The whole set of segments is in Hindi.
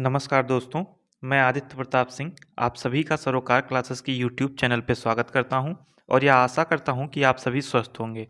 नमस्कार दोस्तों, मैं आदित्य प्रताप सिंह आप सभी का सरोकार क्लासेस की यूट्यूब चैनल पर स्वागत करता हूं और यह आशा करता हूं कि आप सभी स्वस्थ होंगे।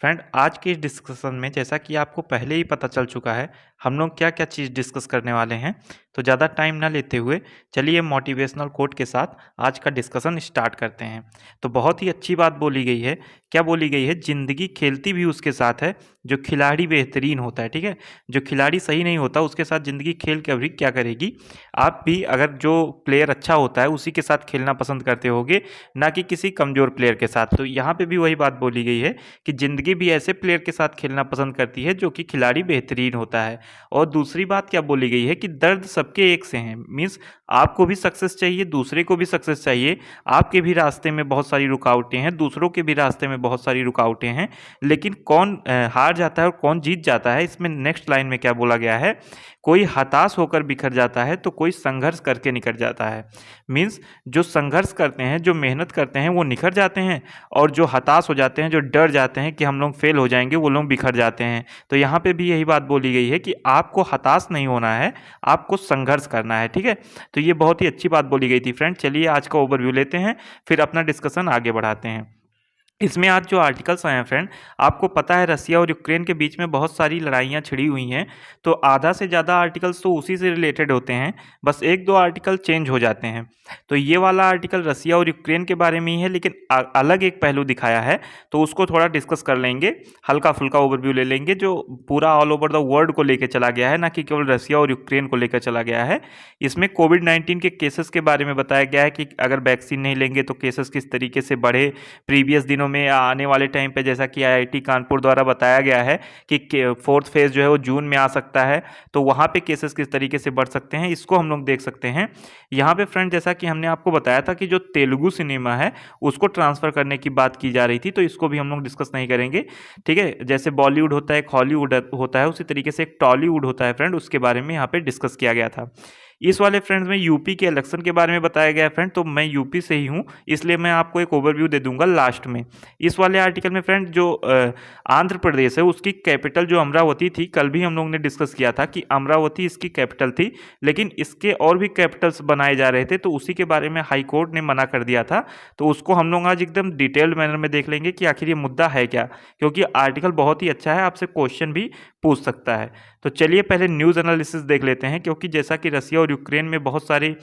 फ्रेंड, आज के इस डिस्कशन में जैसा कि आपको पहले ही पता चल चुका है, हम लोग क्या क्या चीज़ डिस्कस करने वाले हैं। तो ज़्यादा टाइम ना लेते हुए चलिए मोटिवेशनल कोट के साथ आज का डिस्कशन स्टार्ट करते हैं। तो बहुत ही अच्छी बात बोली गई है। क्या बोली गई है? ज़िंदगी खेलती भी उसके साथ है जो खिलाड़ी बेहतरीन होता है। ठीक है, जो खिलाड़ी सही नहीं होता उसके साथ ज़िंदगी खेल के अभी क्या करेगी। आप भी अगर जो प्लेयर अच्छा होता है उसी के साथ खेलना पसंद करते होगे, ना कि किसी कमज़ोर प्लेयर के साथ। तो यहाँ पे भी वही बात बोली गई है कि ज़िंदगी भी ऐसे प्लेयर के साथ खेलना पसंद करती है जो कि खिलाड़ी बेहतरीन होता है। और दूसरी बात क्या बोली गई है कि दर्द सबके एक से हैं। मीन्स आपको भी सक्सेस चाहिए, दूसरे को भी सक्सेस चाहिए। आपके भी रास्ते में बहुत सारी रुकावटें हैं, दूसरों के भी रास्ते में बहुत सारी रुकावटें हैं, लेकिन कौन हार जाता है और कौन जीत जाता है, इसमें नेक्स्ट लाइन में क्या बोला गया है? कोई हताश होकर बिखर जाता है तो कोई संघर्ष करके निकल जाता है। मीन्स जो संघर्ष करते हैं, जो मेहनत करते हैं, वो निखर जाते हैं, और जो हताश हो जाते हैं, जो डर जाते हैं कि हम लोग फेल हो जाएंगे, वो लोग बिखर जाते हैं। तो यहाँ पे भी यही बात बोली गई है कि आपको हताश नहीं होना है, आपको संघर्ष करना है। ठीक है, तो ये बहुत ही अच्छी बात बोली गई थी फ्रेंड। चलिए आज का ओवरव्यू लेते हैं, फिर अपना डिस्कशन आगे बढ़ाते हैं। इसमें आज जो आर्टिकल्स आए हैं फ्रेंड, आपको पता है रसिया और यूक्रेन के बीच में बहुत सारी लड़ाइयाँ छिड़ी हुई हैं। तो आधा से ज़्यादा आर्टिकल्स तो उसी से रिलेटेड होते हैं, बस एक दो आर्टिकल चेंज हो जाते हैं। तो ये वाला आर्टिकल रसिया और यूक्रेन के बारे में ही है, लेकिन अलग एक पहलू दिखाया है, तो उसको थोड़ा डिस्कस कर लेंगे। हल्का फुल्का ओवरव्यू ले लेंगे जो पूरा ऑल ओवर द वर्ल्ड को लेकर चला गया है, ना कि केवल रसिया और यूक्रेन को लेकर चला गया है। इसमें कोविड-19 के केसेस के बारे में बताया गया है कि अगर वैक्सीन नहीं लेंगे तो केसेस किस तरीके से बढ़े। प्रीवियस दिनों में आने वाले टाइम पे जैसा कि आईआईटी कानपुर द्वारा बताया गया है कि फोर्थ फेज जो है वो जून में आ सकता है, तो वहाँ पे केसेस किस तरीके से बढ़ सकते हैं, इसको हम लोग देख सकते हैं। यहाँ पे फ्रेंड, जैसा कि हमने आपको बताया था कि जो तेलुगु सिनेमा है उसको ट्रांसफ़र करने की बात की जा रही थी, तो इसको भी हम लोग डिस्कस नहीं करेंगे। ठीक है, जैसे बॉलीवुड होता है, एक हॉलीवुड होता है, उसी तरीके से एक टॉलीवुड होता है फ्रेंड, उसके बारे में यहाँ पे डिस्कस किया गया था। इस वाले फ्रेंड्स में यूपी के इलेक्शन के बारे में बताया गया है फ्रेंड, तो मैं यूपी से ही हूँ, इसलिए मैं आपको एक ओवरव्यू दे दूंगा लास्ट में। इस वाले आर्टिकल में फ्रेंड जो आंध्र प्रदेश है उसकी कैपिटल जो अमरावती थी, कल भी हम लोग ने डिस्कस किया था कि अमरावती इसकी कैपिटल थी, लेकिन इसके और भी कैपिटल्स बनाए जा रहे थे, तो उसी के बारे में हाई कोर्ट ने मना कर दिया था। तो उसको हम लोग आज एकदम डिटेल्ड मैनर में देख लेंगे कि आखिर ये मुद्दा है क्या, क्योंकि आर्टिकल बहुत ही अच्छा है, आपसे क्वेश्चन भी पूछ सकता है। तो चलिए पहले न्यूज़ एनालिसिस देख लेते हैं, क्योंकि जैसा कि रसिया और यूक्रेन में बहुत सारी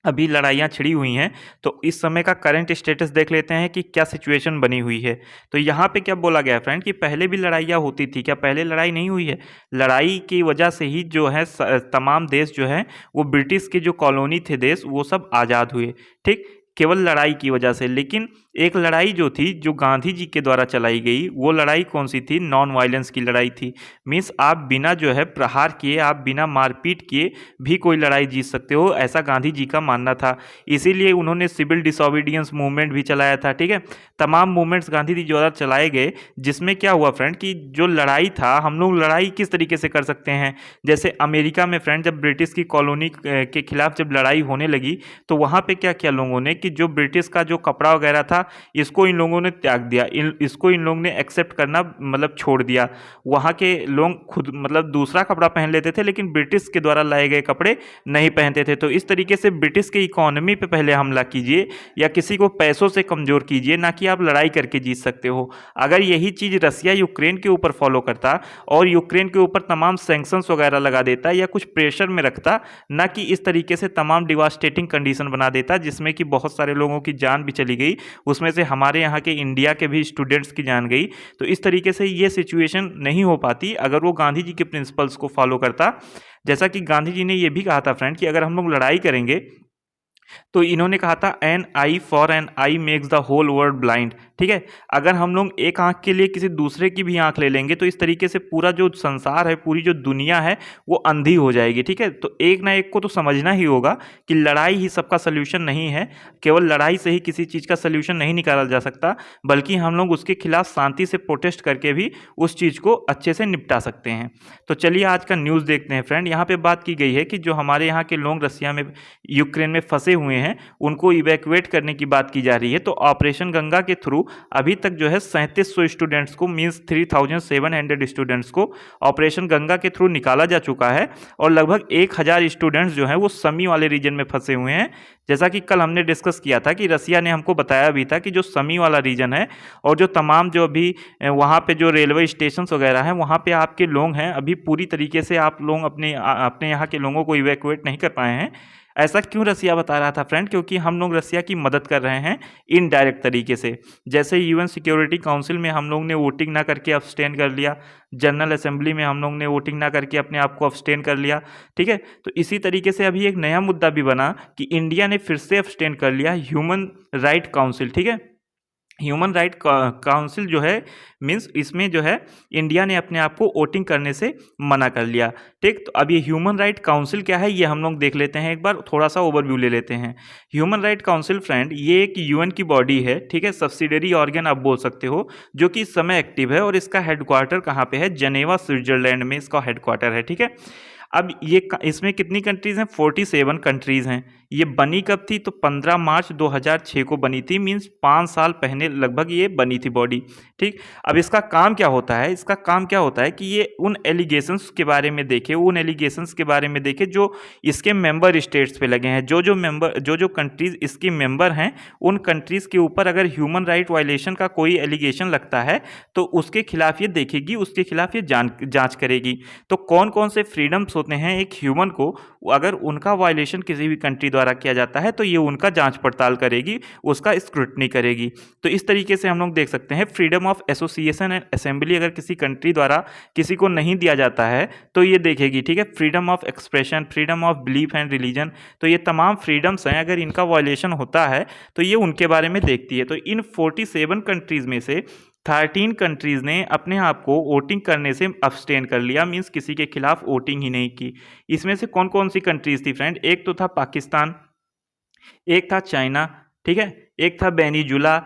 अभी लड़ाइयाँ छिड़ी हुई हैं, तो इस समय का करंट स्टेटस देख लेते हैं कि क्या सिचुएशन बनी हुई है। तो यहाँ पे क्या बोला गया है फ्रेंड कि पहले भी लड़ाइयाँ होती थी, क्या पहले लड़ाई नहीं हुई है? लड़ाई की वजह से ही जो है तमाम देश जो है वो ब्रिटिश के जो कॉलोनी थे देश, वो सब आज़ाद हुए। ठीक, केवल लड़ाई की वजह से। लेकिन एक लड़ाई जो थी, जो गांधी जी के द्वारा चलाई गई, वो लड़ाई कौन सी थी? नॉन वायलेंस की लड़ाई थी। मीन्स आप बिना जो है प्रहार किए, आप बिना मारपीट किए भी कोई लड़ाई जीत सकते हो, ऐसा गांधी जी का मानना था। इसीलिए उन्होंने सिविल डिसोबीडियंस मूवमेंट भी चलाया था। ठीक है, तमाम मूवमेंट्स गांधी जी द्वारा चलाए गए, जिसमें क्या हुआ फ्रेंड कि जो लड़ाई था, हम लोग लड़ाई किस तरीके से कर सकते हैं? जैसे अमेरिका में फ्रेंड, जब ब्रिटिश की कॉलोनी के खिलाफ जब लड़ाई होने लगी, तो वहाँ पे क्या किया लोगों ने कि जो ब्रिटिश का जो कपड़ा वगैरह था, इसको इन लोगों ने त्याग दिया, इसको इन लोगों ने एक्सेप्ट करना मतलब छोड़ दिया। वहाँ के लोग खुद मतलब दूसरा कपड़ा पहन लेते थे, लेकिन ब्रिटिश के द्वारा लाए गए कपड़े नहीं पहनते थे। तो इस तरीके से ब्रिटिश के इकोनॉमी पे पहले हमला कीजिए, या किसी को पैसों से कमज़ोर कीजिए, ना कि आप लड़ाई करके जीत सकते हो। अगर यही चीज़ रसिया यूक्रेन के ऊपर फॉलो करता और यूक्रेन के ऊपर तमाम सैंक्शंस वगैरह लगा देता, या कुछ प्रेशर में रखता, ना कि इस तरीके से तमाम डिवास्टेटिंग कंडीशन बना देता जिसमें कि बहुत सारे लोगों की जान भी चली गई, उसमें से हमारे यहाँ के इंडिया के भी स्टूडेंट्स की जान गई। तो इस तरीके से ये सिचुएशन नहीं हो पाती अगर वो गांधी जी के प्रिंसिपल्स को फॉलो करता। जैसा कि गांधी जी ने ये भी कहा था फ्रेंड कि अगर हम लोग लड़ाई करेंगे, तो इन्होंने कहा था an eye for an eye makes the whole world blind. ठीक है, अगर हम लोग एक आंख के लिए किसी दूसरे की भी आंख ले लेंगे, तो इस तरीके से पूरा जो संसार है, पूरी जो दुनिया है, वो अंधी हो जाएगी। ठीक है, तो एक ना एक को तो समझना ही होगा कि लड़ाई ही सबका सल्यूशन नहीं है, केवल लड़ाई से ही किसी चीज़ का सल्यूशन नहीं निकाला जा सकता, बल्कि हम लोग उसके खिलाफ शांति से प्रोटेस्ट करके भी उस चीज़ को अच्छे से निपटा सकते हैं। तो चलिए आज का न्यूज़ देखते हैं फ्रेंड। यहाँ पे बात की गई है कि जो हमारे यहाँ के लोग रसिया में, यूक्रेन में फंसे हुए हैं, उनको इवैक्यूएट करने की बात की जा रही है। तो ऑपरेशन गंगा के थ्रू अभी तक जो है 3700 स्टूडेंट्स को मीन्स 3700 स्टूडेंट्स को ऑपरेशन गंगा के थ्रू निकाला जा चुका है और लगभग 1000 स्टूडेंट्स जो हैं वो समी वाले रीजन में फंसे हुए हैं। जैसा कि कल हमने डिस्कस किया था कि रसिया ने हमको बताया भी था कि जो समी वाला रीजन है और जो तमाम जो अभी वहाँ पे जो रेलवे स्टेशन वगैरह हैं वहाँ पे आपके लोग हैं, अभी पूरी तरीके से आप लोग अपने यहाँ के लोगों को इवैक्यूएट नहीं कर पाए हैं। ऐसा क्यों रसिया बता रहा था फ्रेंड? क्योंकि हम लोग रसिया की मदद कर रहे हैं इनडायरेक्ट तरीके से। जैसे यूएन सिक्योरिटी काउंसिल में हम लोग ने वोटिंग ना करके अब्सटेन कर लिया, जनरल असेंबली में हम लोग ने वोटिंग ना करके अपने आप को अब्सटेन कर लिया, ठीक है। तो इसी तरीके से अभी एक नया मुद्दा भी बना कि इंडिया ने फिर से अब्सटेन कर लिया ह्यूमन राइट काउंसिल, ठीक है। ह्यूमन राइट काउंसिल जो है मीन्स इसमें जो है इंडिया ने अपने आप को वोटिंग करने से मना कर लिया, ठीक। तो अब ये ह्यूमन राइट काउंसिल क्या है ये हम लोग देख लेते हैं, एक बार थोड़ा सा ओवरव्यू ले लेते हैं। ह्यूमन राइट काउंसिल फ्रेंड ये एक यूएन की बॉडी है, ठीक है, सब्सिडरी ऑर्गन आप बोल सकते हो, जो कि इस समय एक्टिव है और इसका हेडक्वार्टर कहाँ पे है? जेनेवा स्विट्जरलैंड में इसका हेडक्वार्टर है, ठीक है। अब ये इसमें कितनी कंट्रीज़ हैं? 47 कंट्रीज़ हैं। ये बनी कब थी? तो 15 मार्च 2006 को बनी थी, मीन्स 5 साल पहले लगभग ये बनी थी बॉडी, ठीक। अब इसका काम क्या होता है? इसका काम क्या होता है कि ये उन एलिगेशंस के बारे में देखे, उन एलिगेशंस के बारे में देखे जो इसके मेंबर स्टेट्स पे लगे हैं। जो कंट्रीज़ इसकी मेंबर हैं उन कंट्रीज़ के ऊपर अगर ह्यूमन राइट वायलेशन का कोई एलिगेशन लगता है तो उसके खिलाफ ये देखेगी, उसके खिलाफ ये जाँच करेगी। तो कौन कौन से फ्रीडम्स होते हैं एक ह्यूमन को, अगर उनका वायलेशन किसी भी कंट्री द्वारा किया जाता है तो ये उनका जांच पड़ताल करेगी, उसका स्क्रूटनी करेगी। तो इस तरीके से हम लोग देख सकते हैं freedom of association and assembly अगर किसी कंट्री द्वारा किसी को नहीं दिया जाता है तो ये देखेगी, ठीक है। Freedom of expression, freedom of belief and religion, तो ये तमाम फ्रीडम्स हैं, अगर इनका वायलेशन होता है तो ये उनके बारे में देखती है। तो इन 47 कंट्रीज़ में से 13 कंट्रीज़ ने अपने आप को वोटिंग करने से अब्सटेन कर लिया, मीन्स किसी के खिलाफ वोटिंग ही नहीं की। इसमें से कौन कौन सी कंट्रीज़ थी फ्रेंड? एक तो था पाकिस्तान, एक था चाइना, ठीक है, एक था वेनेजुला,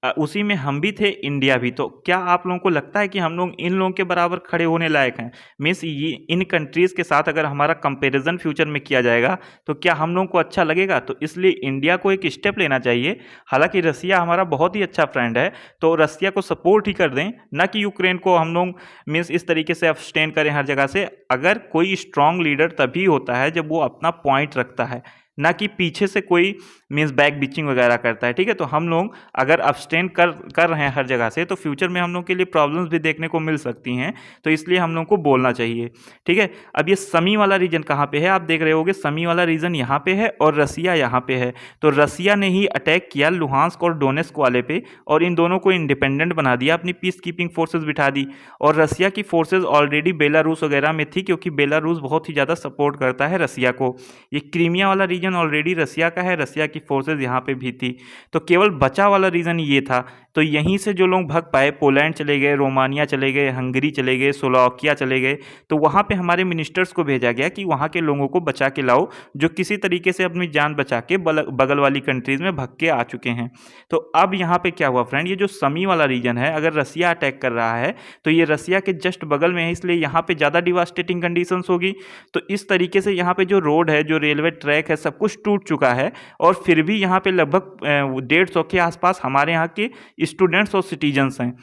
उसी में हम भी थे, इंडिया भी। तो क्या आप लोगों को लगता है कि हम लोग इन लोगों के बराबर खड़े होने लायक हैं? मीन्स ये इन कंट्रीज़ के साथ अगर हमारा कंपैरिजन फ्यूचर में किया जाएगा तो क्या हम लोगों को अच्छा लगेगा? तो इसलिए इंडिया को एक स्टेप लेना चाहिए। हालांकि रसिया हमारा बहुत ही अच्छा फ्रेंड है तो रसिया को सपोर्ट ही कर दें, ना कि यूक्रेन को हम लोग मीन्स इस तरीके से अब्सटेन करें हर जगह से। अगर कोई स्ट्रांग लीडर तभी होता है जब वो अपना पॉइंट रखता है, ना कि पीछे से कोई मीन्स बैक बिचिंग वगैरह करता है, ठीक है। तो हम लोग अगर अब्सटेन कर रहे हैं हर जगह से तो फ्यूचर में हम लोग के लिए प्रॉब्लम्स भी देखने को मिल सकती हैं, तो इसलिए हम लोग को बोलना चाहिए, ठीक है। अब ये समी वाला रीजन कहाँ पे है? आप देख रहे होगे समी वाला रीजन यहाँ पे है और रसिया यहाँ पे है। तो रसिया ने ही अटैक किया लुहांस्क और डोनेस्क वाले पे और इन दोनों को इंडिपेंडेंट बना दिया, अपनी पीस कीपिंग फोर्सेज बिठा दी। और रसिया की फोर्सेज ऑलरेडी बेलारूस वगैरह में थी क्योंकि बेलारूस बहुत ही ज़्यादा सपोर्ट करता है रसिया को। ये क्रीमिया वाला रीजन ऑलरेडी रसिया का है, रसिया की फोर्सेज यहाँ पे भी थी। तो केवल बचा वाला रीजन ये था। तो यहीं से जो लोग भाग पाए, पोलैंड चले गए, रोमानिया चले गए, हंगरी चले गए, स्लोवाकिया चले गए। तो वहाँ पे हमारे मिनिस्टर्स को भेजा गया कि वहाँ के लोगों को बचा के लाओ जो किसी तरीके से अपनी जान बचा के बगल वाली कंट्रीज़ में भाग के आ चुके हैं। तो अब यहाँ पे क्या हुआ फ्रेंड? ये जो समी वाला रीजन है, अगर रसिया अटैक कर रहा है तो ये रसिया के जस्ट बगल में है, इसलिए यहाँ पे ज़्यादा डिवास्टेटिंग कंडीशंस होगी। तो इस तरीके से यहाँ पे जो रोड है, जो रेलवे ट्रैक है, सब कुछ टूट चुका है और फिर भी यहाँ पे लगभग 150 के आसपास हमारे यहाँ के स्टूडेंट्स और सिटीजन्स हैं।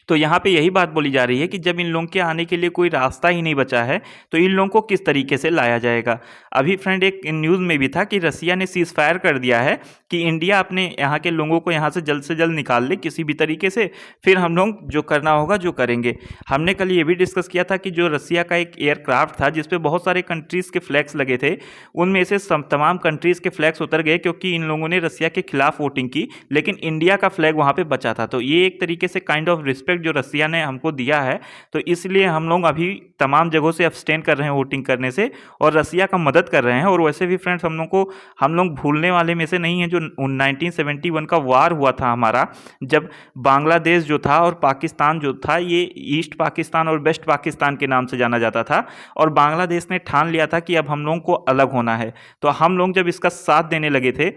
तो यहाँ पे यही बात बोली जा रही है कि जब इन लोगों के आने के लिए कोई रास्ता ही नहीं बचा है तो इन लोगों को किस तरीके से लाया जाएगा। अभी फ्रेंड एक न्यूज़ में भी था कि रसिया ने सीज फायर कर दिया है कि इंडिया अपने यहाँ के लोगों को यहाँ से जल्द निकाल ले किसी भी तरीके से, फिर हम लोग जो करना होगा जो करेंगे। हमने कल ये भी डिस्कस किया था कि जो रसिया का एक एयरक्राफ्ट था जिसपे बहुत सारे कंट्रीज़ के फ्लैग्स लगे थे, उनमें से तमाम कंट्रीज़ के फ्लैग्स उतर गए क्योंकि इन लोगों ने रसिया के खिलाफ वोटिंग की, लेकिन इंडिया का फ्लैग वहाँ पर बचा था। तो ये एक तरीके से काइंड ऑफ रिस्पेक्ट जो रसिया ने हमको दिया है, तो इसलिए हम लोग अभी तमाम जगहों से अब्सटेन कर रहे हैं वोटिंग करने से और रसिया का मदद कर रहे हैं। और वैसे भी फ्रेंड्स हम लोग भूलने वाले में से नहीं है जो 1971 का वार हुआ था हमारा, जब बांग्लादेश जो था और पाकिस्तान जो था, ये ईस्ट पाकिस्तान और वेस्ट पाकिस्तान के नाम से जाना जाता था और बांग्लादेश ने ठान लिया था कि अब हम लोगों को अलग होना है। तो हम लोग जब इसका साथ देने लगे थे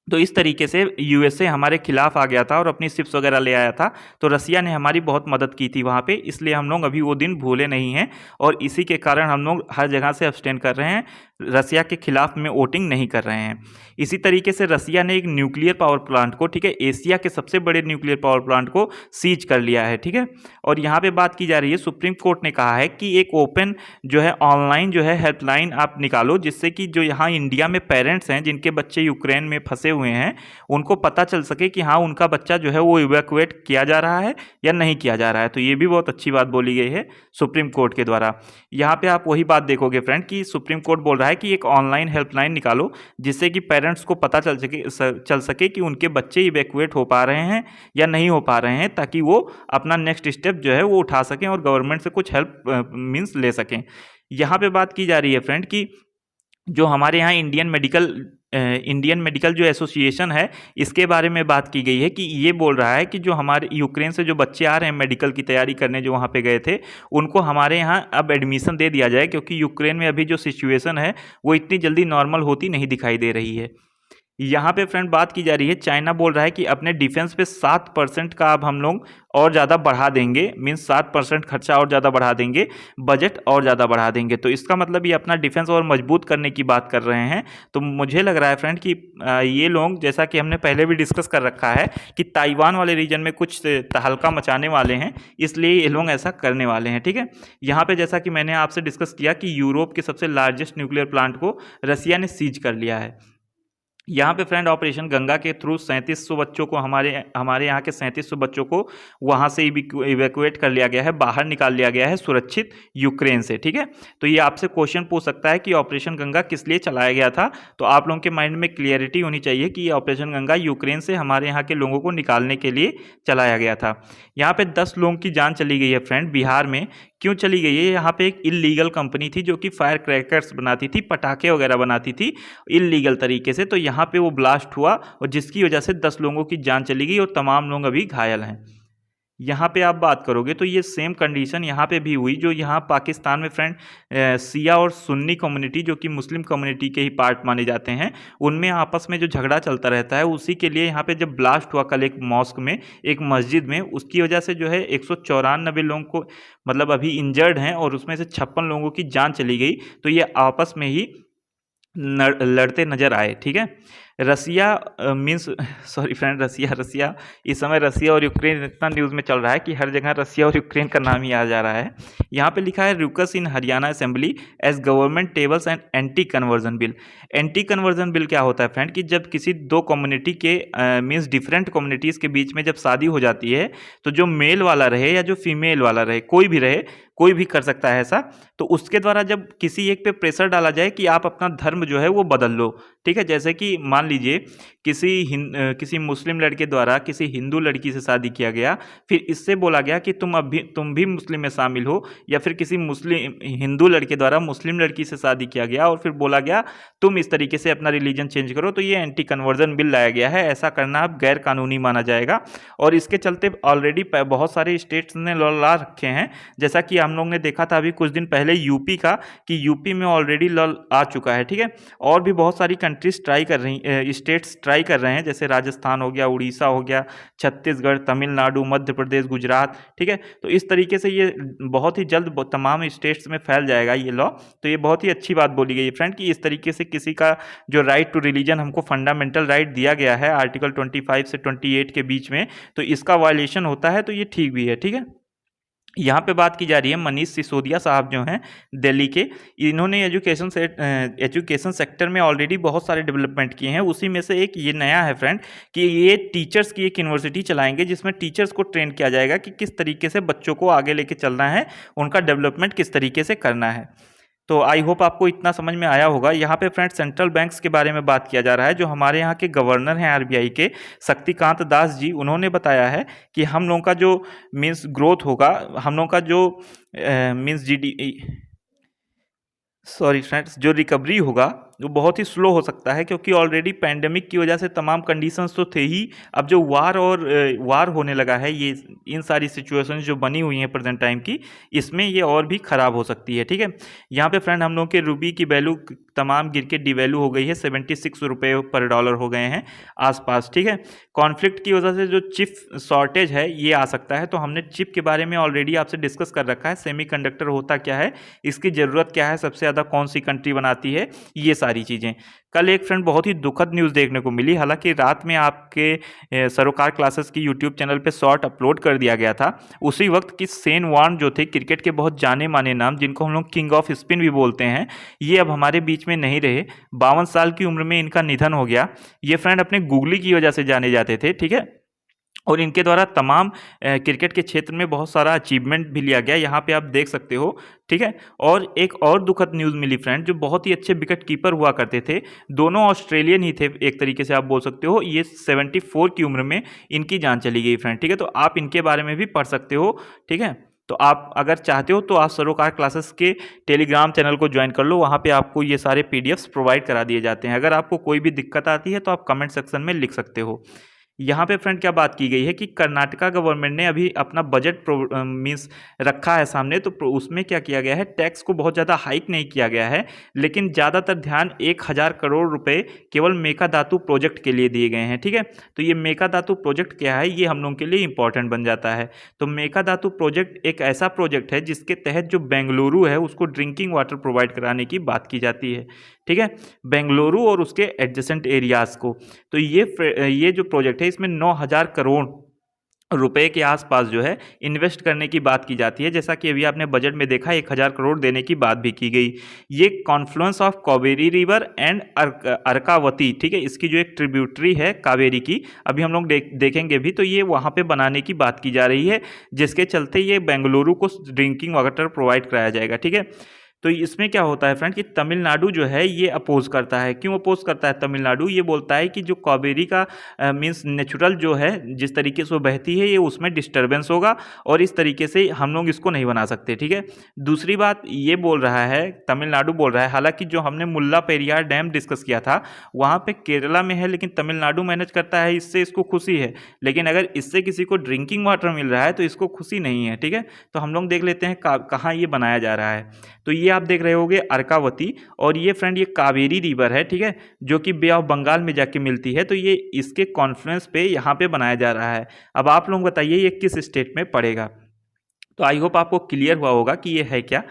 तो इस तरीके से यूएसए हमारे खिलाफ आ गया था और अपनी शिप्स वगैरह ले आया था। तो रसिया ने हमारी बहुत मदद की थी वहाँ पे, इसलिए हम लोग अभी वो दिन भूले नहीं हैं और इसी के कारण हम लोग हर जगह से अब्सटेन कर रहे हैं। रसिया के खिलाफ में वोटिंग नहीं कर रहे हैं। इसी तरीके से रसिया ने एक न्यूक्लियर पावर प्लांट को, ठीक है, एशिया के सबसे बड़े न्यूक्लियर पावर प्लांट को सीज कर लिया है, ठीक है। और यहाँ पे बात की जा रही है, सुप्रीम कोर्ट ने कहा है कि एक ओपन जो है ऑनलाइन जो है हेल्पलाइन आप निकालो, जिससे कि जो यहाँ इंडिया में पेरेंट्स हैं जिनके बच्चे यूक्रेन में फंसे हुए हैं उनको पता चल सके कि हाँ उनका बच्चा जो है वो इवैक्यूएट किया जा रहा है या नहीं किया जा रहा है। तो ये भी बहुत अच्छी बात बोली गई है सुप्रीम कोर्ट के द्वारा। यहाँ पे आप वही बात देखोगे फ्रेंड कि सुप्रीम कोर्ट बोल रहा है कि एक ऑनलाइन हेल्पलाइन निकालो जिससे कि पेरेंट्स को पता चल सके कि उनके बच्चे इवैक्यूएट हो पा रहे हैं या नहीं हो पा रहे हैं, ताकि वो अपना नेक्स्ट स्टेप जो है वो उठा सकें और गवर्नमेंट से कुछ हेल्प मीन्स ले सकें। यहाँ पे बात की जा रही है फ्रेंड कि जो हमारे यहाँ इंडियन मेडिकल जो एसोसिएशन है इसके बारे में बात की गई है कि ये बोल रहा है कि जो हमारे यूक्रेन से जो बच्चे आ रहे हैं मेडिकल की तैयारी करने जो वहाँ पे गए थे उनको हमारे यहाँ अब एडमिशन दे दिया जाए, क्योंकि यूक्रेन में अभी जो सिचुएशन है वो इतनी जल्दी नॉर्मल होती नहीं दिखाई दे रही है। यहाँ पे फ्रेंड बात की जा रही है, चाइना बोल रहा है कि अपने डिफेंस पे 7% का अब हम लोग और ज़्यादा बढ़ा देंगे, मीन्स 7% खर्चा और ज़्यादा बढ़ा देंगे, बजट और ज़्यादा बढ़ा देंगे। तो इसका मतलब ये अपना डिफेंस और मजबूत करने की बात कर रहे हैं। तो मुझे लग रहा है फ्रेंड कि ये लोग, जैसा कि हमने पहले भी डिस्कस कर रखा है कि ताइवान वाले रीजन में कुछ तहलका मचाने वाले हैं, इसलिए ये लोग ऐसा करने वाले हैं, ठीक है। यहाँ पर जैसा कि मैंने आपसे डिस्कस किया कि यूरोप के सबसे लार्जेस्ट न्यूक्लियर प्लांट को रसिया ने सीज कर लिया है। यहाँ पे फ्रेंड ऑपरेशन गंगा के थ्रू 3700 बच्चों को, हमारे यहाँ के 3700 बच्चों को वहाँ से इवैक्यूएट कर लिया गया है, बाहर निकाल लिया गया है सुरक्षित यूक्रेन से, ठीक है। तो ये आपसे क्वेश्चन पूछ सकता है कि ऑपरेशन गंगा किस लिए चलाया गया था, तो आप लोगों के माइंड में क्लियरिटी होनी चाहिए कि ये ऑपरेशन गंगा यूक्रेन से हमारे यहाँ के लोगों को निकालने के लिए चलाया गया था। यहाँ पे 10 लोगों की जान चली गई है फ्रेंड बिहार में। क्यों चली गई है? यहाँ पे एक इल्लीगल कंपनी थी जो कि फायर क्रैकर्स बनाती थी, पटाखे वगैरह बनाती थी इल्लीगल तरीके से। तो यहाँ पे वो ब्लास्ट हुआ और जिसकी वजह से 10 लोगों की जान चली गई और तमाम लोग अभी घायल हैं। यहाँ पे आप बात करोगे तो ये सेम कंडीशन यहाँ पे भी हुई, जो यहाँ पाकिस्तान में फ्रेंड सिया और सुन्नी कम्युनिटी जो कि मुस्लिम कम्युनिटी के ही पार्ट माने जाते हैं, उनमें आपस में जो झगड़ा चलता रहता है, उसी के लिए यहाँ पे जब ब्लास्ट हुआ कल एक मॉस्क में, एक मस्जिद में, उसकी वजह से जो है 194 लोगों को मतलब अभी इंजर्ड हैं और उसमें से 56 लोगों की जान चली गई। तो ये आपस में ही लड़ते नजर आए, ठीक है। रसिया मीन्स सॉरी फ्रेंड, रसिया इस समय रसिया और यूक्रेन इतना न्यूज़ में चल रहा है कि हर जगह रसिया और यूक्रेन का नाम ही आ जा रहा है। यहाँ पे लिखा है ruckus in Haryana assembly as government tables and anti conversion bill. Anti conversion bill क्या होता है फ्रेंड कि जब किसी दो कम्युनिटी के मीन्स डिफरेंट कम्युनिटीज़ के बीच में जब शादी हो जाती है, तो जो मेल वाला रहे या जो फीमेल वाला रहे, कोई भी रहे, कोई भी कर सकता है ऐसा, तो उसके द्वारा जब किसी एक पे प्रेशर डाला जाए कि आप अपना धर्म जो है वो बदल लो, ठीक है। जैसे कि मान लीजिए किसी मुस्लिम लड़के द्वारा किसी हिंदू लड़की से शादी किया गया, फिर इससे बोला गया कि तुम भी मुस्लिम में शामिल हो, या फिर किसी मुस्लिम हिंदू लड़के द्वारा मुस्लिम लड़की से शादी किया गया और फिर बोला गया तुम इस तरीके से अपना रिलीजन चेंज करो, तो ये एंटी कन्वर्जन बिल लाया गया है। ऐसा करना अब गैर कानूनी माना जाएगा और इसके चलते ऑलरेडी बहुत सारे स्टेट्स ने लॉ ला रखे हैं। जैसा कि हम लोग ने देखा था अभी कुछ दिन पहले यूपी का, कि यूपी में ऑलरेडी लॉ आ चुका है, ठीक है। और भी बहुत सारी कंट्रीज ट्राई कर रही, स्टेट्स ट्राई कर रहे हैं, जैसे राजस्थान हो गया, उड़ीसा हो गया, छत्तीसगढ़, तमिलनाडु, मध्य प्रदेश, गुजरात, ठीक है। तो इस तरीके से ये बहुत ही जल्द तमाम स्टेट्स में फैल जाएगा ये लॉ। तो ये बहुत ही अच्छी बात बोली गई है फ्रेंड कि इस तरीके से किसी का जो राइट टू रिलीजन हमको फंडामेंटल राइट दिया गया है आर्टिकल 25 से 28 के बीच में, तो इसका वायलेशन होता है, तो ये ठीक भी है, ठीक है। यहाँ पे बात की जा रही है मनीष सिसोदिया साहब जो हैं दिल्ली के, इन्होंने एजुकेशन सेक्टर में ऑलरेडी बहुत सारे डेवलपमेंट किए हैं। उसी में से एक ये नया है फ्रेंड कि ये टीचर्स की एक यूनिवर्सिटी चलाएंगे जिसमें टीचर्स को ट्रेन किया जाएगा कि किस तरीके से बच्चों को आगे लेके चलना है, उनका डेवलपमेंट किस तरीके से करना है। तो आई होप आपको इतना समझ में आया होगा। यहाँ पे फ्रेंड सेंट्रल बैंक्स के बारे में बात किया जा रहा है। जो हमारे यहाँ के गवर्नर हैं आरबीआई के, शक्तिकांत दास जी, उन्होंने बताया है कि हम लोगों का जो मीन्स ग्रोथ होगा, हम लोगों का जो मीन्स सॉरी फ्रेंड्स, जो रिकवरी होगा वो बहुत ही स्लो हो सकता है, क्योंकि ऑलरेडी पैंडेमिक की वजह से तमाम कंडीशंस तो थे ही। अब जो वार होने लगा है, ये इन सारी सिचुएशंस जो बनी हुई हैं प्रेजेंट टाइम की, इसमें ये और भी ख़राब हो सकती है। ठीक है, यहाँ पे फ्रेंड हम लोग के रूबी की वैल्यू तमाम गिर के डिवैल्यू हो गई है, 76 रुपये पर डॉलर हो गए हैं आसपास। ठीक है, कॉन्फ्लिक्ट की वजह से जो चिप शॉर्टेज है ये आ सकता है। तो हमने चिप के बारे में ऑलरेडी आपसे डिस्कस कर रखा है, सेमीकंडक्टर होता क्या है, इसकी ज़रूरत क्या है, सबसे ज़्यादा कौन सी कंट्री बनाती है, ये सारी चीज़ें। कल एक फ्रेंड बहुत ही दुखद न्यूज़ देखने को मिली, हालांकि रात में आपके सरोकार क्लासेस की यूट्यूब चैनल पे शॉर्ट अपलोड कर दिया गया था। उसी वक्त कि शेन वॉर्न जो थे, क्रिकेट के बहुत जाने माने नाम, जिनको हम लोग किंग ऑफ स्पिन भी बोलते हैं, ये अब हमारे बीच में नहीं रहे। 52 साल की उम्र में इनका निधन हो गया। ये फ्रेंड अपने गूगली की वजह से जाने जाते थे। ठीक है, और इनके द्वारा तमाम क्रिकेट के क्षेत्र में बहुत सारा अचीवमेंट भी लिया गया, यहाँ पे आप देख सकते हो। ठीक है, और एक और दुखद न्यूज़ मिली फ्रेंड, जो बहुत ही अच्छे विकेट कीपर हुआ करते थे, दोनों ऑस्ट्रेलियन ही थे एक तरीके से आप बोल सकते हो। ये 74 की उम्र में इनकी जान चली गई फ्रेंड। ठीक है, तो आप इनके बारे में भी पढ़ सकते हो। ठीक है, तो आप अगर चाहते हो तो आप सरोकार क्लासेस के टेलीग्राम चैनल को ज्वाइन कर लो, वहाँ पे आपको ये सारे पीडीएफ्स प्रोवाइड करा दिए जाते हैं। अगर आपको कोई भी दिक्कत आती है तो आप कमेंट सेक्शन में लिख सकते हो। यहाँ पे फ्रेंड क्या बात की गई है कि कर्नाटका गवर्नमेंट ने अभी अपना बजट मीन्स रखा है सामने, तो उसमें क्या किया गया है, टैक्स को बहुत ज़्यादा हाइक नहीं किया गया है, लेकिन ज़्यादातर ध्यान 1000 करोड़ रुपए केवल मेकाधातु प्रोजेक्ट के लिए दिए गए हैं। ठीक है, तो ये मेकाधातु प्रोजेक्ट क्या है, ये हम लोगों के लिए इंपॉर्टेंट बन जाता है। तो मेकाधातु प्रोजेक्ट एक ऐसा प्रोजेक्ट है जिसके तहत जो बेंगलुरु है उसको ड्रिंकिंग वाटर प्रोवाइड कराने की बात की जाती है। ठीक है, बेंगलुरु और उसके एडजेसेंट एरियाज़ को। तो ये जो प्रोजेक्ट है, इसमें 9000 करोड़ रुपए के आसपास जो है इन्वेस्ट करने की बात की जाती है। जैसा कि अभी आपने बजट में देखा, 1000 करोड़ देने की बात भी की गई। ये confluence of Kaveri river and Arkavathi, ठीक है, इसकी जो एक ट्रिब्यूटरी है कावेरी की, अभी हम लोग देखेंगे भी, तो ये वहाँ पे बनाने की बात की जा रही है, जिसके चलते ये बेंगलुरु को ड्रिंकिंग वाटर प्रोवाइड कराया जाएगा। ठीक है, तो इसमें क्या होता है फ्रेंड कि तमिलनाडु जो है ये अपोज करता है। क्यों अपोज करता है तमिलनाडु? ये बोलता है कि जो कावेरी का मीन्स नेचुरल जो है, जिस तरीके से वो बहती है, ये उसमें डिस्टर्बेंस होगा और इस तरीके से हम लोग इसको नहीं बना सकते। ठीक है, दूसरी बात ये बोल रहा है, तमिलनाडु बोल रहा है, हालांकि जो हमने मुल्ला पेरियार डैम डिस्कस किया था वहाँ पे केरला में है, लेकिन तमिलनाडु मैनेज करता है, इससे इसको खुशी है। लेकिन अगर इससे किसी को ड्रिंकिंग वाटर मिल रहा है तो इसको खुशी नहीं है। ठीक है, तो हम लोग देख लेते हैं कहाँ ये बनाया जा रहा है। तो ये आप देख रहे होगे अर्कावती, और ये फ्रेंड ये कावेरी रिवर है। ठीक है, जो कि बे ऑफ बंगाल में जाके मिलती है। तो ये इसके कॉन्फ्लुएंस पे यहाँ पे बनाया जा रहा है। अब आप लोग बताइए ये किस स्टेट में पड़ेगा? तो आई होप आपको क्लियर हुआ होगा कि ये है क्या।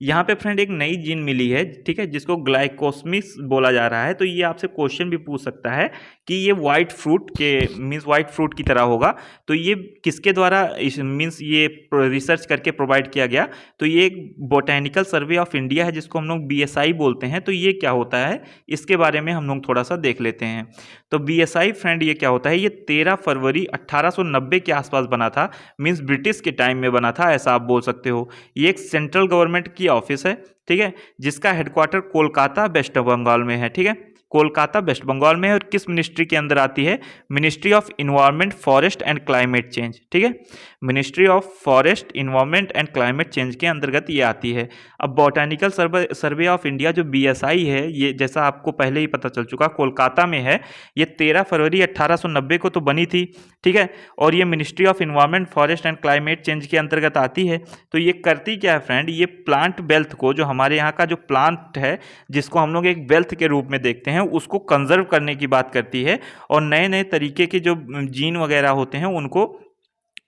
यहाँ पे फ्रेंड एक नई जीन मिली है, ठीक है, जिसको ग्लाइकोस्मिस बोला जा रहा है। तो ये आपसे क्वेश्चन भी पूछ सकता है कि ये वाइट फ्रूट के मीन्स वाइट फ्रूट की तरह होगा, तो ये किसके द्वारा मीन्स ये रिसर्च करके प्रोवाइड किया गया? तो ये एक बोटेनिकल सर्वे ऑफ इंडिया है, जिसको हम लोग BSI बोलते हैं। तो ये क्या होता है, इसके बारे में हम लोग थोड़ा सा देख लेते हैं। तो BSI फ्रेंड ये क्या होता है, ये 13 फरवरी 1890 के आसपास बना था, मीन्स ब्रिटिश के टाइम में बना था, ऐसा आप बोल सकते हो। ये एक सेंट्रल गवर्नमेंट की ऑफिस है, ठीक है, जिसका हेडक्वार्टर कोलकाता वेस्ट बंगाल में है। ठीक है, कोलकाता वेस्ट बंगाल में है, और किस मिनिस्ट्री के अंदर आती है? Ministry of environment, forest and climate change. ठीक है, ministry of forest, environment and climate change के अंतर्गत ये आती है। अब बोटेनिकल सर्वे ऑफ इंडिया जो BSI है, ये जैसा आपको पहले ही पता चल चुका, कोलकाता में है। ये 13 फरवरी 1890 को तो बनी थी। ठीक है, और ये ministry of environment, forest and climate change के अंतर्गत आती है। तो ये करती क्या है फ्रेंड, ये प्लांट वेल्थ को, जो हमारे यहाँ का जो प्लांट है, जिसको हम लोग एक वेल्थ के रूप में देखते हैं, उसको कंजर्व करने की बात करती है, और नए नए तरीके के जो जीन वगैरह होते हैं उनको,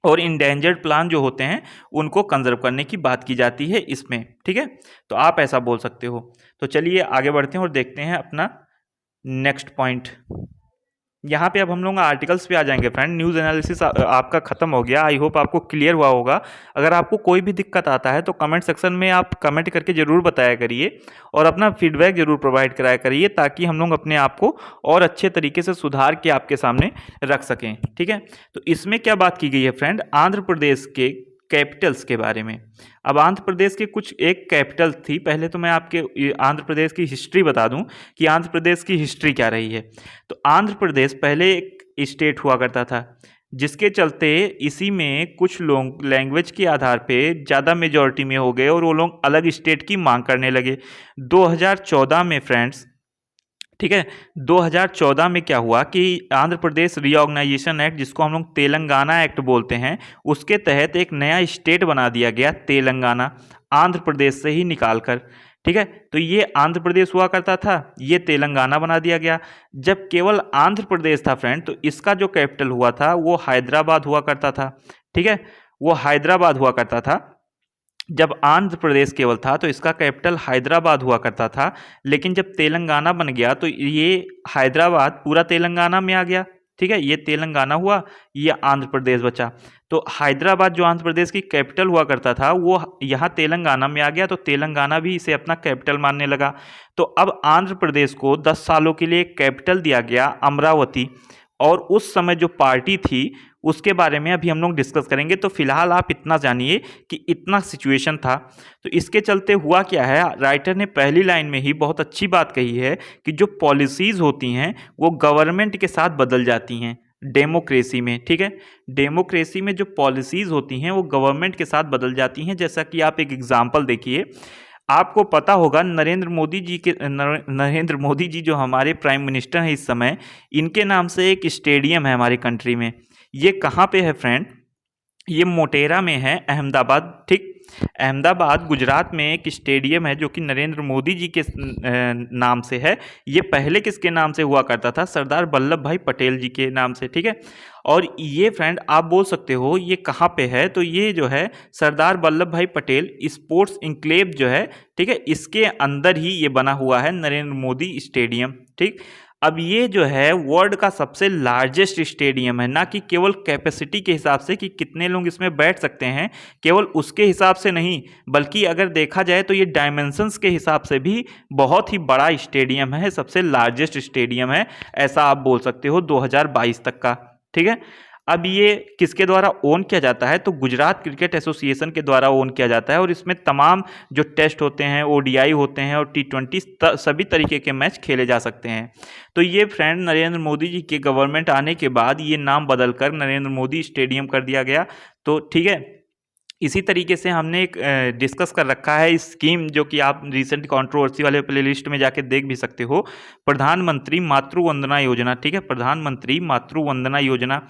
और इंडेंजर्ड प्लांट जो होते हैं उनको कंजर्व करने की बात की जाती है इसमें। ठीक है, तो आप ऐसा बोल सकते हो। तो चलिए आगे बढ़ते हैं और देखते हैं अपना नेक्स्ट पॉइंट। यहाँ पे अब हम लोग आर्टिकल्स पे आ जाएंगे फ्रेंड। न्यूज़ एनालिसिस आपका ख़त्म हो गया, आई होप आपको क्लियर हुआ होगा। अगर आपको कोई भी दिक्कत आता है तो कमेंट सेक्शन में आप कमेंट करके ज़रूर बताया करिए, और अपना फीडबैक ज़रूर प्रोवाइड कराया करिए, ताकि हम लोग अपने आप को और अच्छे तरीके से सुधार के आपके सामने रख सकें। ठीक है, तो इसमें क्या बात की गई है फ्रेंड, आंध्र प्रदेश के कैपिटल्स के बारे में। अब आंध्र प्रदेश के कुछ एक कैपिटल थी। पहले तो मैं आपके आंध्र प्रदेश की हिस्ट्री बता दूं कि आंध्र प्रदेश की हिस्ट्री क्या रही है। तो आंध्र प्रदेश पहले एक स्टेट हुआ करता था, जिसके चलते इसी में कुछ लोग लैंग्वेज के आधार पे ज़्यादा मेजॉरिटी में हो गए, और वो लोग अलग स्टेट की मांग करने लगे। 2014 में फ्रेंड्स ठीक है। 2014 में क्या हुआ कि आंध्र प्रदेश रीऑर्गेनाइजेशन एक्ट, जिसको हम लोग तेलंगाना एक्ट बोलते हैं, उसके तहत एक नया स्टेट बना दिया गया तेलंगाना, आंध्र प्रदेश से ही निकालकर। ठीक है, तो ये आंध्र प्रदेश हुआ करता था, ये तेलंगाना बना दिया गया। जब केवल आंध्र प्रदेश था फ्रेंड, तो इसका जो कैपिटल हुआ था वो हैदराबाद हुआ करता था। ठीक है, वो हैदराबाद हुआ करता था। जब आंध्र प्रदेश केवल था तो इसका कैपिटल हैदराबाद हुआ करता था, लेकिन जब तेलंगाना बन गया तो ये हैदराबाद पूरा तेलंगाना में आ गया। ठीक है, ये तेलंगाना हुआ, ये आंध्र प्रदेश बचा। तो हैदराबाद जो आंध्र प्रदेश की कैपिटल हुआ करता था वो यहाँ तेलंगाना में आ गया, तो तेलंगाना भी इसे अपना कैपिटल मानने लगा। तो अब आंध्र प्रदेश को 10 सालों के लिए कैपिटल दिया गया अमरावती, और उस समय जो पार्टी थी उसके बारे में अभी हम लोग डिस्कस करेंगे। तो फिलहाल आप इतना जानिए कि इतना सिचुएशन था। तो इसके चलते हुआ क्या है, राइटर ने पहली लाइन में ही बहुत अच्छी बात कही है कि जो पॉलिसीज़ होती हैं वो गवर्नमेंट के साथ बदल जाती हैं डेमोक्रेसी में। ठीक है, डेमोक्रेसी में जो पॉलिसीज़ होती हैं वो गवर्नमेंट के साथ बदल जाती हैं। जैसा कि आप एक एग्जाम्पल देखिए, आपको पता होगा नरेंद्र मोदी जी जो हमारे प्राइम मिनिस्टर हैं इस समय, इनके नाम से एक स्टेडियम है हमारी कंट्री में। ये कहाँ पे है फ्रेंड, ये मोटेरा में है, अहमदाबाद। ठीक, अहमदाबाद गुजरात में एक स्टेडियम है जो कि नरेंद्र मोदी जी के नाम से है। ये पहले किसके नाम से हुआ करता था, सरदार वल्लभ भाई पटेल जी के नाम से। ठीक है, और ये फ्रेंड आप बोल सकते हो ये कहाँ पे है, तो ये जो है सरदार वल्लभ भाई पटेल स्पोर्ट्स इंक्लेव जो है, ठीक है, इसके अंदर ही ये बना हुआ है नरेंद्र मोदी स्टेडियम। ठीक, अब ये जो है वर्ल्ड का सबसे लार्जेस्ट स्टेडियम है, ना कि केवल कैपेसिटी के हिसाब से कि कितने लोग इसमें बैठ सकते हैं, केवल उसके हिसाब से नहीं, बल्कि अगर देखा जाए तो ये डायमेंशंस के हिसाब से भी बहुत ही बड़ा स्टेडियम है, सबसे लार्जेस्ट स्टेडियम है, ऐसा आप बोल सकते हो 2022 तक का। ठीक है, अब ये किसके द्वारा ओन किया जाता है, तो गुजरात क्रिकेट एसोसिएशन के द्वारा ओन किया जाता है, और इसमें तमाम जो टेस्ट होते हैं, ओडीआई होते हैं और T20 सभी तरीके के मैच खेले जा सकते हैं। तो ये फ्रेंड नरेंद्र मोदी जी के गवर्नमेंट आने के बाद ये नाम बदलकर नरेंद्र मोदी स्टेडियम कर दिया गया। तो ठीक है, इसी तरीके से हमने एक डिस्कस कर रखा है स्कीम, जो कि आप रिसेंट कंट्रोवर्सी वाले प्लेलिस्ट में जाके देख भी सकते हो, प्रधानमंत्री मातृ वंदना योजना। ठीक है, प्रधानमंत्री मातृ वंदना योजना,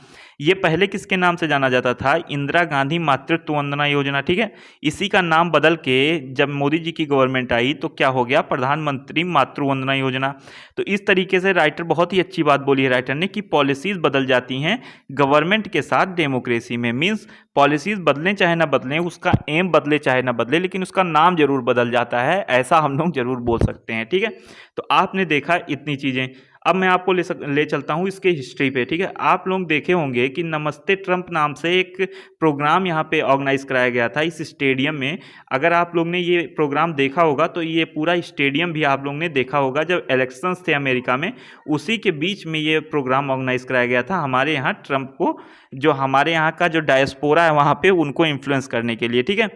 ये पहले किसके नाम से जाना जाता था, इंदिरा गांधी मातृत्व वंदना योजना। ठीक है, इसी का नाम बदल के जब मोदी जी की गवर्नमेंट आई तो क्या हो गया, प्रधानमंत्री मातृ वंदना योजना। तो इस तरीके से राइटर बहुत ही अच्छी बात बोली है राइटर ने कि पॉलिसीज़ बदल जाती हैं गवर्नमेंट के साथ डेमोक्रेसी में। मीन्स पॉलिसीज़ बदलें चाहे ना बदलें, उसका एम बदले चाहे ना बदले, लेकिन उसका नाम जरूर बदल जाता है, ऐसा हम लोग जरूर बोल सकते हैं। ठीक है, तो आपने देखा इतनी चीज़ें। अब मैं आपको ले चलता हूँ इसके हिस्ट्री पे। ठीक है, आप लोग देखे होंगे कि नमस्ते ट्रंप नाम से एक प्रोग्राम यहाँ पे ऑर्गेनाइज कराया गया था इस स्टेडियम में। अगर आप लोग ने ये प्रोग्राम देखा होगा तो ये पूरा स्टेडियम भी आप लोग ने देखा होगा, जब इलेक्शंस थे अमेरिका में, उसी के बीच में ये प्रोग्राम ऑर्गेनाइज कराया गया था हमारे यहाँ ट्रंप को, जो हमारे यहाँ का जो डायस्पोरा है वहाँ पे उनको इन्फ्लुएंस करने के लिए। ठीक है,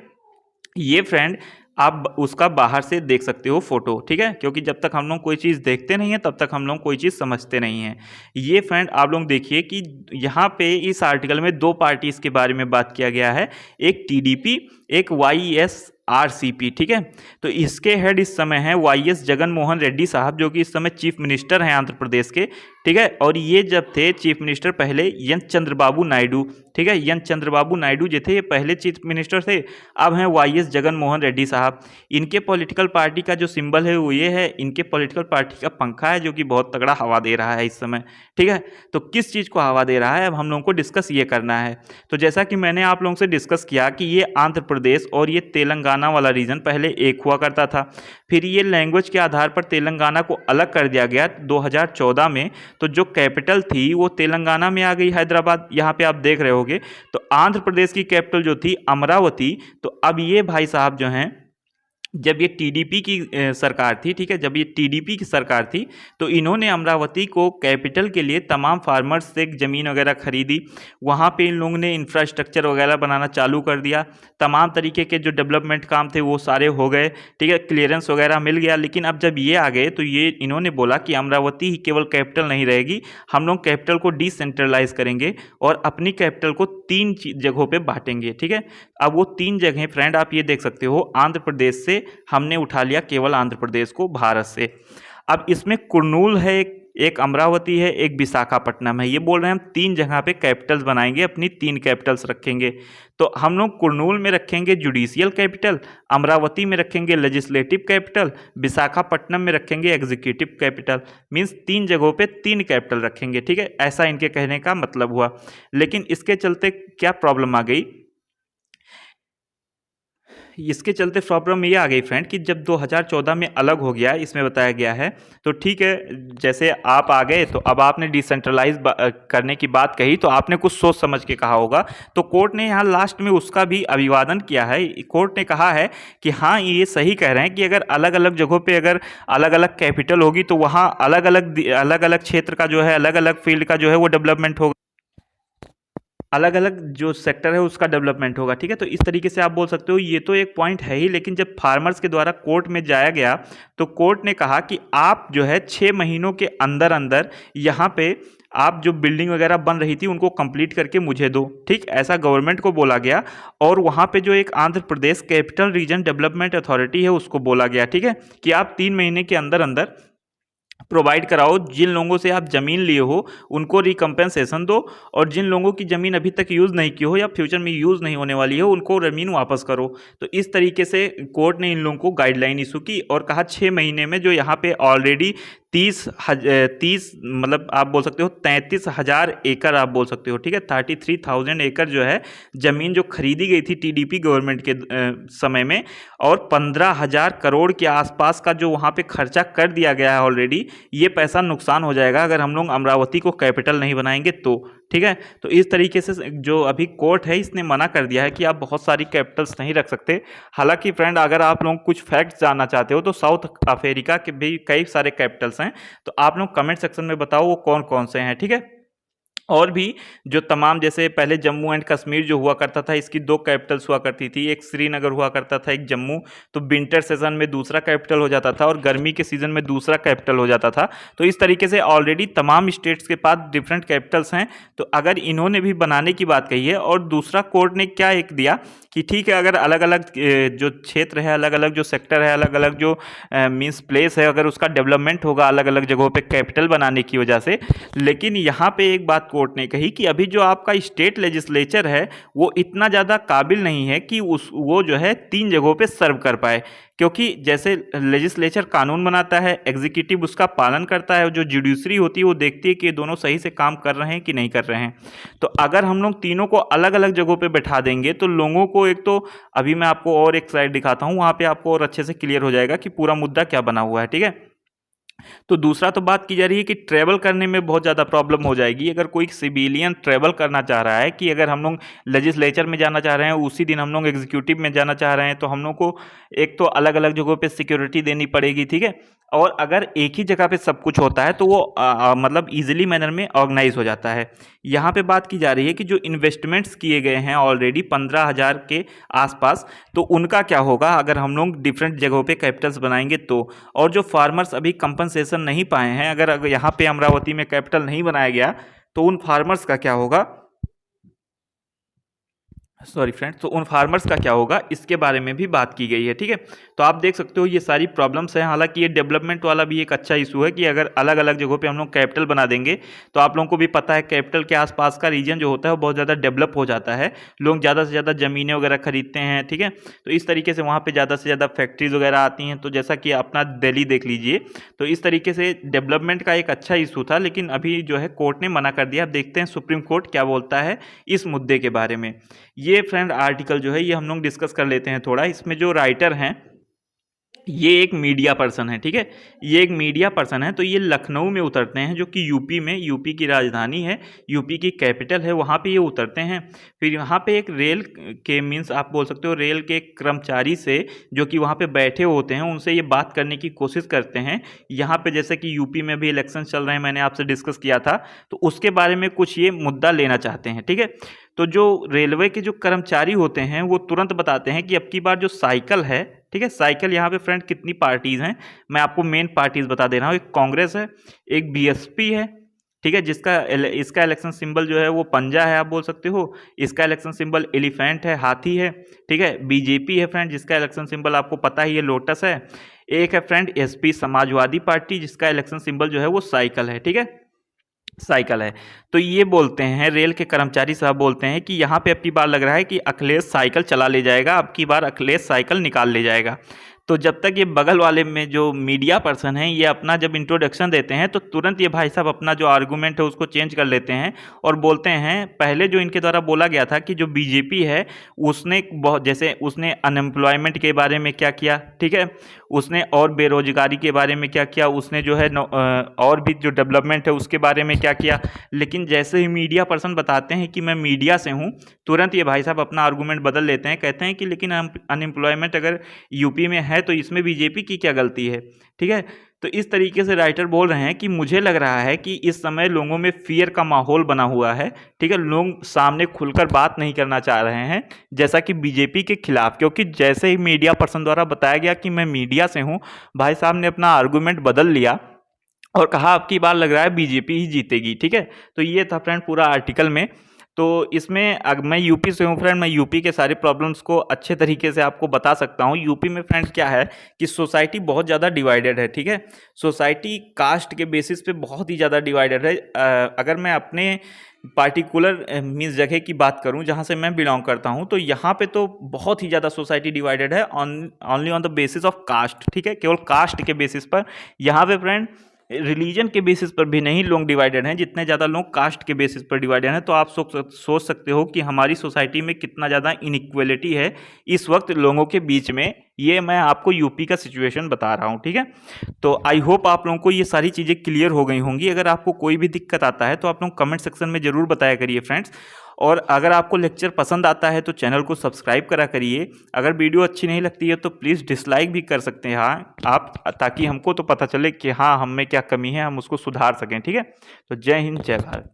ये फ्रेंड आप उसका बाहर से देख सकते हो फोटो। ठीक है, क्योंकि जब तक हम लोग कोई चीज़ देखते नहीं हैं तब तक हम लोग कोई चीज़ समझते नहीं हैं। ये फ्रेंड आप लोग देखिए कि यहाँ पे इस आर्टिकल में दो पार्टीज के बारे में बात किया गया है, एक टीडीपी, एक YSRCP। ठीक है, तो इसके हेड इस समय हैं YS जगन मोहन रेड्डी साहब, जो कि इस समय चीफ मिनिस्टर हैं आंध्र प्रदेश के। ठीक है, और ये जब थे चीफ मिनिस्टर पहले एन चंद्रबाबू नायडू। ठीक है, एन चंद्रबाबू नायडू जो थे ये पहले चीफ मिनिस्टर थे, अब हैं YS जगन मोहन रेड्डी साहब। इनके पॉलिटिकल पार्टी का जो सिंबल है वो ये है, इनके पॉलिटिकल पार्टी का पंखा है जो कि बहुत तगड़ा हवा दे रहा है इस समय। ठीक है, तो किस चीज़ को हवा दे रहा है अब हम लोगों को डिस्कस ये करना है। तो जैसा कि मैंने आप लोगों से डिस्कस किया कि ये आंध्र प्रदेश और ये तेलंगाना वाला रीजन पहले एक हुआ करता था, फिर ये लैंग्वेज के आधार पर तेलंगाना को अलग कर दिया गया 2014 में। तो जो कैपिटल थी वो तेलंगाना में आ गई, हैदराबाद, यहाँ पे आप देख रहे होगे। तो आंध्र प्रदेश की कैपिटल जो थी अमरावती। तो अब ये भाई साहब जो हैं, जब ये टीडीपी की सरकार थी, ठीक है, जब ये टीडीपी की सरकार थी तो इन्होंने अमरावती को कैपिटल के लिए तमाम फार्मर्स से ज़मीन वगैरह खरीदी, वहाँ पे इन लोगों ने इंफ्रास्ट्रक्चर वगैरह बनाना चालू कर दिया, तमाम तरीके के जो डेवलपमेंट काम थे वो सारे हो गए। ठीक है, क्लियरेंस वगैरह मिल गया। लेकिन अब जब ये आ गए तो ये इन्होंने बोला कि अमरावती ही केवल कैपिटल नहीं रहेगी, हम लोग कैपिटल को डिसेंट्रलाइज करेंगे और अपनी कैपिटल को 3 जगहों पर बांटेंगे। ठीक है, अब वो 3 जगहें फ्रेंड आप ये देख सकते हो, आंध्र प्रदेश से हमने उठा लिया केवल आंध्र प्रदेश को भारत से। अब इसमें कुर्नूल है, एक अमरावती है, एक विशाखापट्टनम है। ये बोल रहे हैं हम 3 जगह पे कैपिटल्स बनाएंगे, अपनी 3 कैपिटल्स रखेंगे। तो हम लोग कुर्नूल में रखेंगे जुडिशियल कैपिटल, अमरावती में रखेंगे लेजिस्लेटिव कैपिटल, विशाखापट्टनम में रखेंगे एग्जीक्यूटिव कैपिटल। मीन्स 3 जगहों पे 3 कैपिटल रखेंगे, ठीक है। ऐसा इनके कहने का मतलब हुआ। लेकिन इसके चलते क्या प्रॉब्लम आ गई, इसके चलते प्रॉब्लम ये आ गई फ्रेंड कि जब 2014 में अलग हो गया, इसमें बताया गया है, तो ठीक है, जैसे आप आ गए तो अब आपने डिसेंट्रलाइज करने की बात कही, तो आपने कुछ सोच समझ के कहा होगा। तो कोर्ट ने यहाँ लास्ट में उसका भी अभिवादन किया है। कोर्ट ने कहा है कि हाँ, ये सही कह रहे हैं कि अगर अलग अलग जगहों पर अगर अलग अलग कैपिटल होगी तो वहाँ अलग अलग क्षेत्र का जो है, अलग अलग फील्ड का जो है वो डेवलपमेंट होगा, अलग अलग जो सेक्टर है उसका डेवलपमेंट होगा, ठीक है। तो इस तरीके से आप बोल सकते हो, ये तो एक पॉइंट है ही। लेकिन जब फार्मर्स के द्वारा कोर्ट में जाया गया तो कोर्ट ने कहा कि आप जो है 6 महीनों के अंदर अंदर यहाँ पे आप जो बिल्डिंग वगैरह बन रही थी उनको कंप्लीट करके मुझे दो, ठीक, ऐसा गवर्नमेंट को बोला गया। और वहाँ पे जो एक Andhra Pradesh capital region development authority है उसको बोला गया, ठीक है, कि आप 3 महीने के अंदर अंदर प्रोवाइड कराओ, जिन लोगों से आप ज़मीन लिए हो उनको रिकम्पेंसेशन दो, और जिन लोगों की ज़मीन अभी तक यूज़ नहीं की हो या फ्यूचर में यूज़ नहीं होने वाली है उनको ज़मीन वापस करो। तो इस तरीके से कोर्ट ने इन लोगों को गाइडलाइन इशू की और कहा 6 महीने में जो यहाँ पे ऑलरेडी 30 मतलब आप बोल सकते हो 33,000 एकड़ आप बोल सकते हो, ठीक है, 33,000 एकड़ जो है ज़मीन जो खरीदी गई थी टीडीपी गवर्नमेंट के समय में, और 15,000 करोड़ के आसपास का जो वहाँ पे खर्चा कर दिया गया है ऑलरेडी, ये पैसा नुकसान हो जाएगा अगर हम लोग अमरावती को कैपिटल नहीं बनाएंगे तो, ठीक है। तो इस तरीके से जो अभी कोर्ट है इसने मना कर दिया है कि आप बहुत सारी कैपिटल्स नहीं रख सकते। हालांकि फ्रेंड, अगर आप लोग कुछ फैक्ट्स जानना चाहते हो तो साउथ अफ्रीका के भी कई सारे कैपिटल्स हैं, तो आप लोग कमेंट सेक्शन में बताओ वो कौन कौन से हैं, ठीक है। और भी जो तमाम, जैसे पहले जम्मू एंड कश्मीर जो हुआ करता था इसकी 2 कैपिटल्स हुआ करती थी, एक श्रीनगर हुआ करता था, एक जम्मू। तो विंटर सीजन में दूसरा कैपिटल हो जाता था और गर्मी के सीजन में दूसरा कैपिटल हो जाता था। तो इस तरीके से ऑलरेडी तमाम स्टेट्स के पास डिफरेंट कैपिटल्स हैं। तो अगर इन्होंने भी बनाने की बात कही है, और दूसरा कोर्ट ने क्या एक दिया कि ठीक है, अगर अलग अलग जो क्षेत्र है, अलग अलग जो सेक्टर है, अलग अलग जो मीन्स प्लेस है, अगर उसका डेवलपमेंट होगा अलग अलग जगहों पे कैपिटल बनाने की वजह से। लेकिन यहाँ पे एक बात कोर्ट ने कही कि अभी जो आपका स्टेट लेजिस्लेचर है वो इतना ज़्यादा काबिल नहीं है कि वो जो है 3 जगहों पे सर्व कर पाए, क्योंकि जैसे लेजिस्लेचर कानून बनाता है, एग्जीक्यूटिव उसका पालन करता है, जो जुडिशरी होती है वो देखती है कि ये दोनों सही से काम कर रहे हैं कि नहीं कर रहे हैं। तो अगर हम लोग तीनों को अलग अलग जगहों पे बैठा देंगे तो लोगों को, एक तो अभी मैं आपको और एक स्लाइड दिखाता हूँ, वहाँ पे आपको और अच्छे से क्लियर हो जाएगा कि पूरा मुद्दा क्या बना हुआ है, ठीक है। तो दूसरा तो बात की जा रही है कि ट्रैवल करने में बहुत ज़्यादा प्रॉब्लम हो जाएगी। अगर कोई सिविलियन ट्रैवल करना चाह रहा है, कि अगर हम लोग लेजिस्लेचर में जाना चाह रहे हैं, उसी दिन हम लोग एग्जीक्यूटिव में जाना चाह रहे हैं, तो हम लोग को एक तो अलग अलग जगहों पे सिक्योरिटी देनी पड़ेगी, ठीक है। और अगर एक ही जगह पे सब कुछ होता है तो वो मतलब ईजिली मैनर में ऑर्गेनाइज हो जाता है। यहाँ पे बात की जा रही है कि जो इन्वेस्टमेंट्स किए गए हैं ऑलरेडी 15,000 के आसपास, तो उनका क्या होगा अगर हम लोग डिफरेंट जगहों पे कैपिटल्स बनाएंगे तो। और जो फार्मर्स अभी कंपनसेशन नहीं पाए हैं, अगर यहाँ पे अमरावती में कैपिटल नहीं बनाया गया तो उन फार्मर्स का क्या होगा, सॉरी फ्रेंड्स, तो उन फार्मर्स का क्या होगा, इसके बारे में भी बात की गई है, ठीक है। तो आप देख सकते हो ये सारी प्रॉब्लम्स हैं। हालांकि ये डेवलपमेंट वाला भी एक अच्छा इशू है कि अगर अलग अलग जगहों पे हम लोग कैपिटल बना देंगे तो आप लोगों को भी पता है कैपिटल के आसपास का रीजन जो होता है वो बहुत ज़्यादा डेवलप हो जाता है, लोग ज़्यादा से ज़्यादा ज़मीनें वगैरह खरीदते हैं, ठीक है। तो इस तरीके से वहाँ पर ज़्यादा से ज़्यादा फैक्ट्रीज वगैरह आती हैं। तो जैसा कि अपना दिल्ली देख लीजिए, तो इस तरीके से डेवलपमेंट का एक अच्छा इशू था, लेकिन अभी जो है कोर्ट ने मना कर दिया। अब देखते हैं सुप्रीम कोर्ट क्या बोलता है इस मुद्दे के बारे में। ये फ्रेंड आर्टिकल जो है ये हम लोग डिस्कस कर लेते हैं थोड़ा। इसमें जो राइटर हैं ये एक मीडिया पर्सन है, ठीक है, ये एक मीडिया पर्सन है। तो ये लखनऊ में उतरते हैं, जो कि यूपी में, यूपी की राजधानी है, यूपी की कैपिटल है, वहाँ पे ये उतरते हैं। फिर यहाँ पे एक रेल के मीन्स आप बोल सकते हो रेल के कर्मचारी से, जो कि वहाँ पे बैठे होते हैं, उनसे ये बात करने की कोशिश करते हैं। यहाँ पे जैसे कि यूपी में भी इलेक्शन चल रहे हैं, मैंने आपसे डिस्कस किया था, तो उसके बारे में कुछ ये मुद्दा लेना चाहते हैं, ठीक है। तो जो रेलवे के जो कर्मचारी होते हैं वो तुरंत बताते हैं कि अब की बार जो साइकिल है, ठीक है, साइकिल यहाँ पे फ्रेंड कितनी पार्टीज़ हैं, मैं आपको मेन पार्टीज़ बता दे रहा हूँ। एक कांग्रेस है, एक बीएसपी है, ठीक है, इसका इलेक्शन सिंबल जो है वो पंजा है, आप बोल सकते हो। इसका इलेक्शन सिंबल एलिफेंट है, हाथी है, ठीक है। बीजेपी है फ्रेंड, जिसका इलेक्शन सिंबल आपको पता ही है, लोटस है। एक है फ्रेंड एसपी समाजवादी पार्टी, जिसका इलेक्शन सिंबल जो है वो साइकिल है, ठीक है, साइकिल है। तो ये बोलते हैं, रेल के कर्मचारी साहब बोलते हैं कि यहाँ पे अब की बार लग रहा है कि अखिलेश साइकिल चला ले जाएगा, अब की बार अखिलेश साइकिल निकाल ले जाएगा। तो जब तक ये बगल वाले में जो मीडिया पर्सन हैं ये अपना जब इंट्रोडक्शन देते हैं तो तुरंत ये भाई साहब अपना जो आर्गूमेंट है उसको चेंज कर लेते हैं और बोलते हैं, पहले जो इनके द्वारा बोला गया था कि जो बीजेपी है उसने बहुत, जैसे उसने अनएम्प्लॉयमेंट के बारे में क्या किया, ठीक है, उसने और बेरोजगारी के बारे में क्या किया, उसने जो है और भी जो डेवलपमेंट है उसके बारे में क्या किया। लेकिन जैसे ही मीडिया पर्सन बताते हैं कि मैं मीडिया से हूँ, तुरंत ये भाई साहब अपना आर्गूमेंट बदल लेते हैं, कहते हैं कि लेकिन अनएम्प्लॉयमेंट अगर यूपी में है तो इसमें बीजेपी की क्या गलती है, ठीक है। तो इस तरीके से राइटर बोल रहे हैं कि मुझे लग रहा है कि इस समय लोगों में फियर का माहौल बना हुआ है, ठीक है, लोग सामने खुलकर बात नहीं करना चाह रहे हैं जैसा कि बीजेपी के खिलाफ, क्योंकि जैसे ही मीडिया पर्सन द्वारा बताया गया कि मैं मीडिया से हूं, भाई साहब ने अपना आर्गूमेंट बदल लिया और कहा अब की बार लग रहा है बीजेपी ही जीतेगी, ठीक है। तो ये था फ्रेंड पूरा आर्टिकल में। तो इसमें मैं यूपी से हूँ फ्रेंड, मैं यूपी के सारे प्रॉब्लम्स को अच्छे तरीके से आपको बता सकता हूँ। यूपी में फ्रेंड क्या है कि सोसाइटी बहुत ज़्यादा डिवाइडेड है, ठीक है, सोसाइटी कास्ट के बेसिस पे बहुत ही ज़्यादा डिवाइडेड है। अगर मैं अपने पार्टिकुलर मीन्स जगह की बात करूं जहां से मैं बिलोंग करता हूं, तो यहाँ पे तो बहुत ही ज़्यादा सोसाइटी डिवाइडेड है only on the basis of caste, ठीक है, केवल कास्ट के बेसिस पर। यहाँ पे फ्रेंड रिलीजन के बेसिस पर भी नहीं लोग डिवाइडेड हैं, जितने ज़्यादा लोग कास्ट के बेसिस पर डिवाइडेड हैं। तो आप सोच सकते हो कि हमारी सोसाइटी में कितना ज़्यादा इनइक्वलिटी है इस वक्त लोगों के बीच में। ये मैं आपको यूपी का सिचुएशन बता रहा हूँ, ठीक है। तो आई होप आप लोगों को ये सारी चीज़ें क्लियर हो गई होंगी। अगर आपको कोई भी दिक्कत आता है तो आप लोग कमेंट सेक्शन में ज़रूर बताया करिए फ्रेंड्स। और अगर आपको लेक्चर पसंद आता है तो चैनल को सब्सक्राइब करा करिए। अगर वीडियो अच्छी नहीं लगती है तो प्लीज़ डिसलाइक भी कर सकते हैं हाँ आप, ताकि हमको तो पता चले कि हाँ हम में क्या कमी है, हम उसको सुधार सकें, ठीक है। तो जय हिंद, जय भारत।